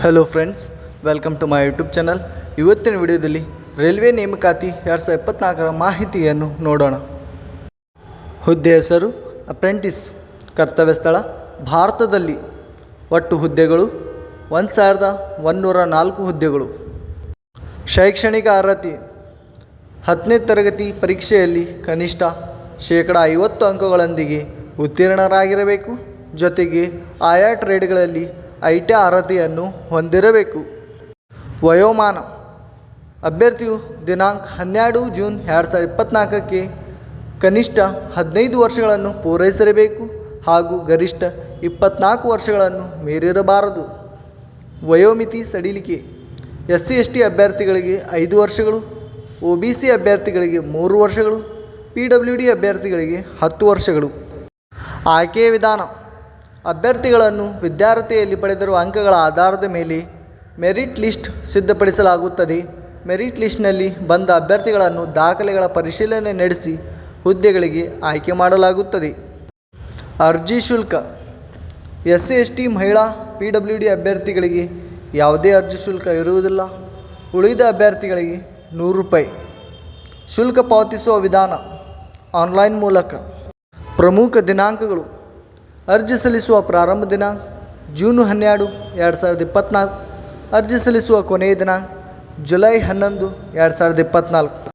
Hello friends, welcome to my YouTube channel. ಇವತ್ತಿನ ವಿಡಿಯೋದಲ್ಲಿ railway ನೇಮಕಾತಿ 2024ರ ಮಾಹಿತಿಯನ್ನು ನೋಡೋಣ. ಹುದ್ದೆ ಹೆಸರು ಅಪ್ರೆಂಟಿಸ್. ಕರ್ತವ್ಯ ಸ್ಥಳ ಭಾರತದಲ್ಲಿ. ಒಟ್ಟು ಹುದ್ದೆಗಳು 1104 ಹುದ್ದೆಗಳು. ಶೈಕ್ಷಣಿಕ ಅರ್ಹತೆ 10ನೇ ತರಗತಿ ಪರೀಕ್ಷೆಯಲ್ಲಿ ಕನಿಷ್ಠ 50% ಅಂಕಗಳೊಂದಿಗೆ ಉತ್ತೀರ್ಣರಾಗಿರಬೇಕು. ಜೊತೆಗೆ ಆಯಾ ಟ್ರೇಡ್ಗಳಲ್ಲಿ ಐಟಿ ಅರ್ಹತೆಯನ್ನು ಹೊಂದಿರಬೇಕು. ವಯೋಮಾನ ಅಭ್ಯರ್ಥಿಯು ದಿನಾಂಕ 12 ಜೂನ್ 2024ಕ್ಕೆ ಕನಿಷ್ಠ 15 ವರ್ಷಗಳನ್ನು ಪೂರೈಸಿರಬೇಕು ಹಾಗೂ ಗರಿಷ್ಠ 24 ವರ್ಷಗಳನ್ನು ಮೀರಿರಬಾರದು. ವಯೋಮಿತಿ ಸಡಿಲಿಕೆ SC/ST ಅಭ್ಯರ್ಥಿಗಳಿಗೆ 5 ವರ್ಷಗಳು, OBC ಅಭ್ಯರ್ಥಿಗಳಿಗೆ 3 ವರ್ಷಗಳು, PWD ಅಭ್ಯರ್ಥಿಗಳಿಗೆ 10 ವರ್ಷಗಳು. ಆಯ್ಕೆಯ ವಿಧಾನ: ಅಭ್ಯರ್ಥಿಗಳನ್ನು ವಿದ್ಯಾರ್ಹತೆಯಲ್ಲಿ ಪಡೆದಿರುವ ಅಂಕಗಳ ಆಧಾರದ ಮೇಲೆ ಮೆರಿಟ್ ಲಿಸ್ಟ್ ಸಿದ್ಧಪಡಿಸಲಾಗುತ್ತದೆ. ಮೆರಿಟ್ ಲಿಸ್ಟ್ನಲ್ಲಿ ಬಂದ ಅಭ್ಯರ್ಥಿಗಳನ್ನು ದಾಖಲೆಗಳ ಪರಿಶೀಲನೆ ನಡೆಸಿ ಹುದ್ದೆಗಳಿಗೆ ಆಯ್ಕೆ ಮಾಡಲಾಗುತ್ತದೆ. ಅರ್ಜಿ ಶುಲ್ಕ: SC/ST ಮಹಿಳಾ PWD ಅಭ್ಯರ್ಥಿಗಳಿಗೆ ಯಾವುದೇ ಅರ್ಜಿ ಶುಲ್ಕ ಇರುವುದಿಲ್ಲ. ಉಳಿದ ಅಭ್ಯರ್ಥಿಗಳಿಗೆ ₹100. ಶುಲ್ಕ ಪಾವತಿಸುವ ವಿಧಾನ ಆನ್ಲೈನ್ ಮೂಲಕ. ಪ್ರಮುಖ ದಿನಾಂಕಗಳು: ಅರ್ಜಿ ಸಲ್ಲಿಸುವ ಪ್ರಾರಂಭ ದಿನಾಂಕ ಜೂನ್ 12, 2024. ಅರ್ಜಿ ಸಲ್ಲಿಸುವ ಕೊನೆಯ ದಿನಾಂಕ ಜುಲೈ 11, 2024.